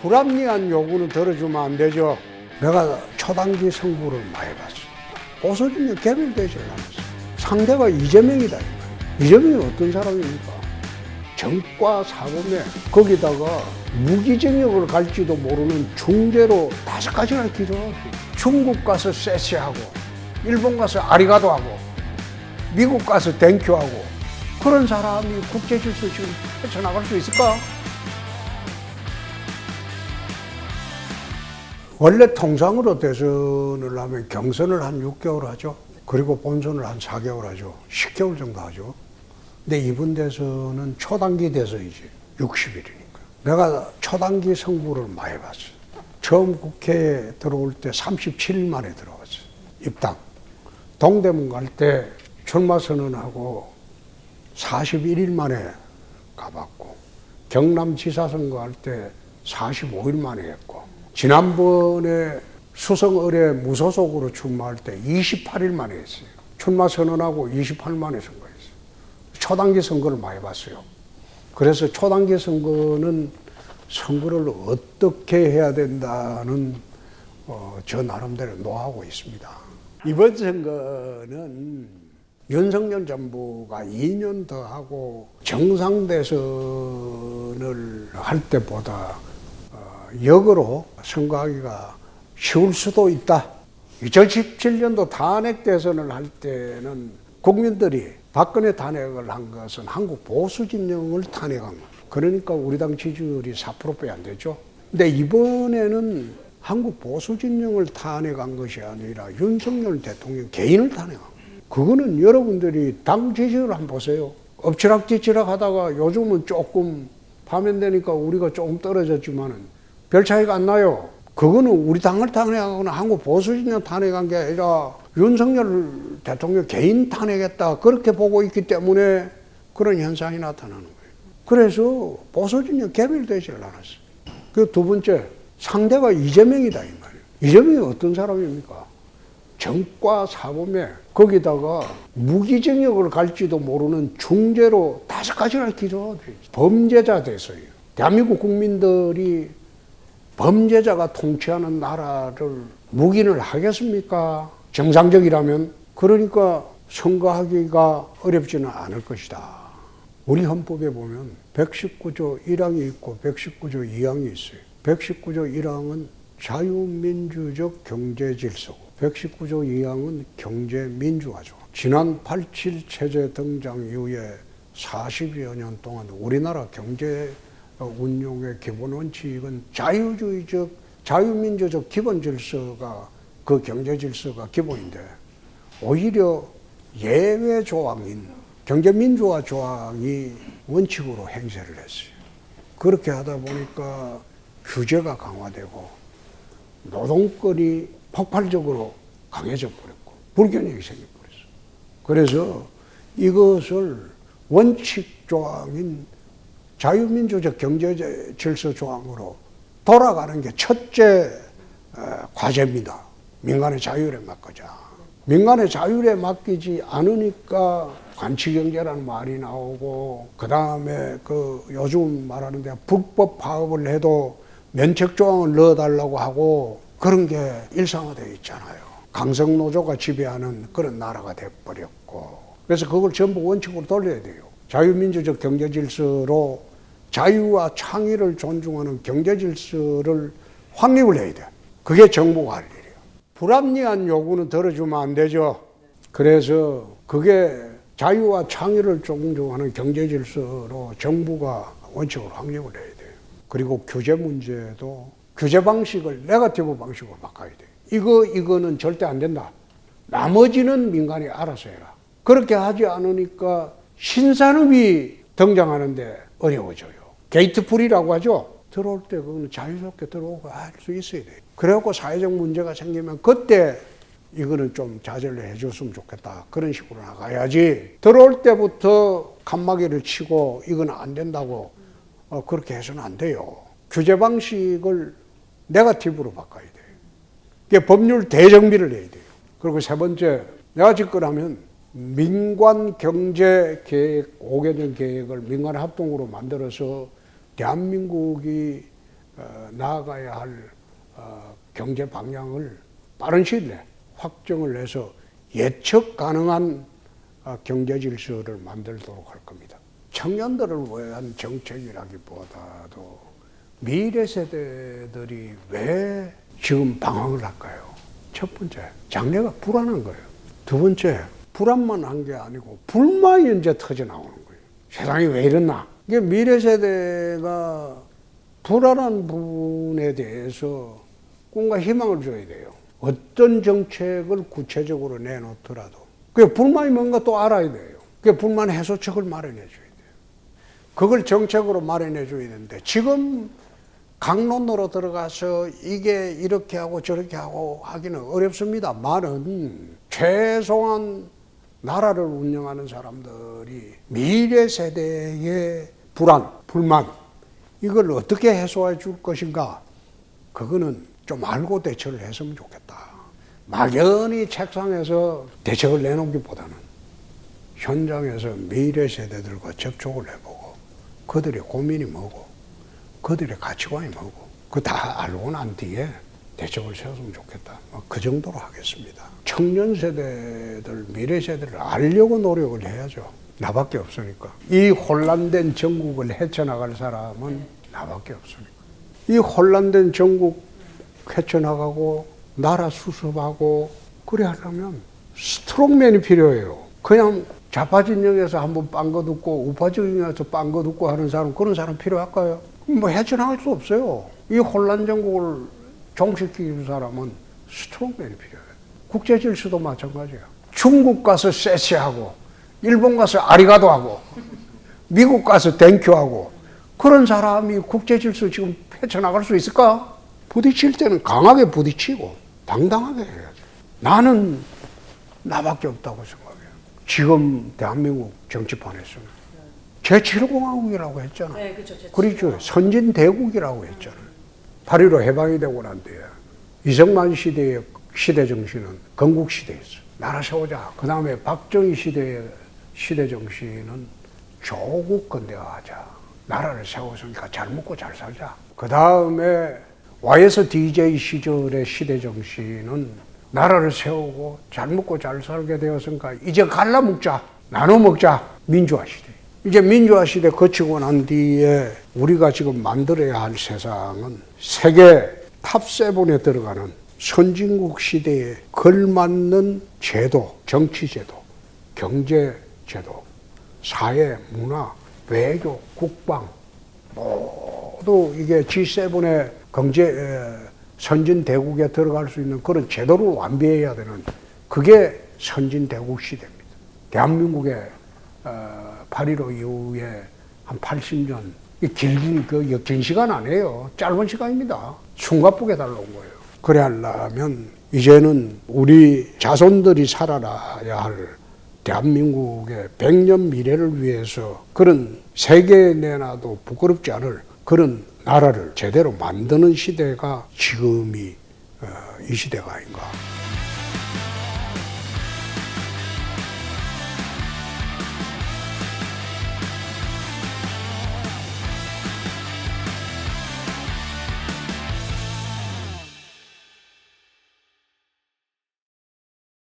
불합리한 요구는 들어주면 안 되죠. 내가 초단기 승부를 많이 봤어. 보수 진영 개별되지 않았어. 상대가 이재명이다. 이재명이 어떤 사람입니까? 정과 사범에 거기다가 무기징역을 갈지도 모르는 중죄로 5가지나 기소하고, 중국 가서 세시하고, 일본 가서 아리가도하고, 미국 가서 땡큐하고, 그런 사람이 국제질서 지금 헤쳐나갈 수 있을까? 원래 통상으로 대선을 하면 경선을 한 6개월 하죠. 그리고 본선을 한 4개월 하죠. 10개월 정도 하죠. 근데 이번 대선은 초단기 대선이지. 60일이니까. 내가 초단기 승부를 많이 봤어. 처음 국회에 들어올 때 37일 만에 들어왔어. 입당. 동대문 갈 때 출마 선언하고 41일 만에 가봤고, 경남지사 선거할 때 45일 만에 했고, 지난번에 수성을에 무소속으로 출마할 때 28일 만에 했어요. 출마 선언하고 28일 만에 선거했어요. 초단기 선거를 많이 봤어요. 그래서 초단기 선거는 선거를 어떻게 해야 된다는 저 나름대로 노하고 있습니다. 이번 선거는 윤석열 정부가 2년 더 하고 정상대선을 할 때보다 역으로 선거하기가 쉬울 수도 있다. 2017년도 탄핵 대선을 할 때는 국민들이 박근혜 탄핵을 한 것은 한국 보수 진영을 탄핵한 거. 그러니까 우리 당 지지율이 4%밖에 안 되죠. 근데 이번에는 한국 보수 진영을 탄핵한 것이 아니라 윤석열 대통령 개인을 탄핵한 거. 그거는 여러분들이 당 지지율 한번 보세요. 엎치락뒤치락 하다가 요즘은 조금 파면되니까 우리가 조금 떨어졌지만은 별 차이가 안 나요. 그거는 우리 당을 탄핵하거나 한국 보수 진영 탄핵한 게 아니라 윤석열 대통령 개인 탄핵했다, 그렇게 보고 있기 때문에 그런 현상이 나타나는 거예요. 그래서 보수 진영 개별되질 않았어요. 그 두 번째, 상대가 이재명이다 이 말이에요. 이재명이 어떤 사람입니까? 정과 사범에 거기다가 무기징역을 갈지도 모르는 중죄로 5가지나 기소가 돼요. 범죄자 됐어요. 대한민국 국민들이 범죄자가 통치하는 나라를 묵인을 하겠습니까? 정상적이라면. 그러니까 선거하기가 어렵지는 않을 것이다. 우리 헌법에 보면 119조 1항이 있고 119조 2항이 있어요. 119조 1항은 자유민주적 경제질서고 119조 2항은 경제민주화죠. 지난 87 체제 등장 이후에 40여 년 동안 우리나라 경제 운용의 기본 원칙은 자유주의적, 자유민주적 기본 질서가, 그 경제 질서가 기본인데, 오히려 예외 조항인 경제민주화 조항이 원칙으로 행세를 했어요. 그렇게 하다 보니까 규제가 강화되고 노동권이 폭발적으로 강해져 버렸고 불균형이 생겨버렸어요. 그래서 이것을 원칙 조항인 자유민주적 경제질서 조항으로 돌아가는 게 첫째 과제입니다. 민간의 자율에 맡기자. 민간의 자율에 맡기지 않으니까 관치경제라는 말이 나오고, 그 다음에 그 요즘 말하는데 불법 파업을 해도 면책조항을 넣어달라고 하고, 그런 게 일상화되어 있잖아요. 강성노조가 지배하는 그런 나라가 돼버렸고, 그래서 그걸 전부 원칙으로 돌려야 돼요. 자유민주적 경제질서로 자유와 창의를 존중하는 경제질서를 확립을 해야 돼. 그게 정부가 할 일이에요. 불합리한 요구는 들어주면 안 되죠. 그래서 그게 자유와 창의를 존중하는 경제질서로 정부가 원칙으로 확립을 해야 돼요. 그리고 규제 문제도 규제 방식을 네거티브 방식으로 바꿔야 돼요. 이거는 절대 안 된다. 나머지는 민간이 알아서 해라. 그렇게 하지 않으니까 신산업이 등장하는데 어려워져요. 게이트풀이라고 하죠. 들어올 때 그거는 자유롭게 들어오고 할 수 있어야 돼요. 그래갖고 사회적 문제가 생기면 그때 이거는 좀 자제를 해줬으면 좋겠다, 그런 식으로 나가야지, 들어올 때부터 칸막이를 치고 이건 안 된다고 그렇게 해서는 안 돼요. 규제 방식을 네거티브로 바꿔야 돼요. 그게 법률 대정비를 해야 돼요. 그리고 세 번째, 내가 집권하면 민관 경제 계획, 5개년 계획을 민간 합동으로 만들어서 대한민국이 나아가야 할 경제 방향을 빠른 시일 내에 확정을 해서 예측 가능한 경제 질서를 만들도록 할 겁니다. 청년들을 위한 정책이라기보다도 미래 세대들이 왜 지금 방황을 할까요? 첫 번째, 장래가 불안한 거예요. 두 번째, 불안만 한 게 아니고 불만이 이제 터져 나오는 거예요. 세상이 왜 이랬나? 이게 미래 세대가 불안한 부분에 대해서 꿈과 희망을 줘야 돼요. 어떤 정책을 구체적으로 내놓더라도 그 불만이 뭔가 또 알아야 돼요. 그 불만 해소책을 마련해 줘야 돼요. 그걸 정책으로 마련해 줘야 되는데 지금 강론으로 들어가서 이게 이렇게 하고 저렇게 하고 하기는 어렵습니다만은 최소한 나라를 운영하는 사람들이 미래 세대의 불안, 불만 이걸 어떻게 해소해 줄 것인가 그거는 좀 알고 대처를 했으면 좋겠다. 막연히 책상에서 대책을 내놓기보다는 현장에서 미래 세대들과 접촉을 해보고 그들의 고민이 뭐고 그들의 가치관이 뭐고 그거 다 알고 난 뒤에 대책을 세웠으면 좋겠다. 그 정도로 하겠습니다. 청년 세대들, 미래 세대를 알려고 노력을 해야죠. 나밖에 없으니까. 이 혼란된 전국을 헤쳐나갈 사람은 나밖에 없으니까. 이 혼란된 전국 헤쳐나가고 나라 수습하고 그래 하려면 스트롱맨이 필요해요. 그냥 좌파 진영에서 한번 빵거 듣고 우파 진영에서 빵거 듣고 하는 사람 그런 사람 필요할까요? 뭐 헤쳐나갈 수 없어요. 이 혼란 전국을 종식시키는 사람은 스트롱맨이 필요해요. 국제 질서도 마찬가지예요. 중국 가서 세시하고 일본 가서 아리가도 하고 미국 가서 땡큐하고 그런 사람이 국제 질서 지금 헤쳐나갈 수 있을까? 부딪힐 때는 강하게 부딪히고 당당하게 해야죠. 나는 나밖에 없다고 생각해요. 지금 대한민국 정치판에서는 제7공화국이라고 했잖아요. 네, 그렇죠. 그렇죠. 선진대국이라고 했잖아요. 8.15 해방이 되고 난 뒤에 이승만 시대의 시대 정신은 건국시대였어요. 나라 세우자. 그 다음에 박정희 시대의 시대 정신은 조국 근대화하자. 나라를 세웠으니까 잘 먹고 잘 살자. 그 다음에 YS DJ 시절의 시대 정신은 나라를 세우고 잘 먹고 잘 살게 되었으니까 이제 갈라먹자. 나눠 먹자. 민주화 시대. 이제 민주화 시대 거치고 난 뒤에 우리가 지금 만들어야 할 세상은 세계 탑7에 들어가는 선진국 시대에 걸맞는 제도, 정치제도, 경제제도, 사회, 문화, 외교, 국방 모두 이게 G7의 선진대국에 들어갈 수 있는 그런 제도를 완비해야 되는 그게 선진대국 시대입니다. 대한민국의 8.15 이후에 한 80년, 길긴 긴 시간 아니에요. 짧은 시간입니다. 숨가쁘게 달려온 거예요. 그래 하려면 이제는 우리 자손들이 살아나야 할 대한민국의 100년 미래를 위해서 그런 세계에 내놔도 부끄럽지 않을 그런 나라를 제대로 만드는 시대가 지금이 이 시대가 아닌가.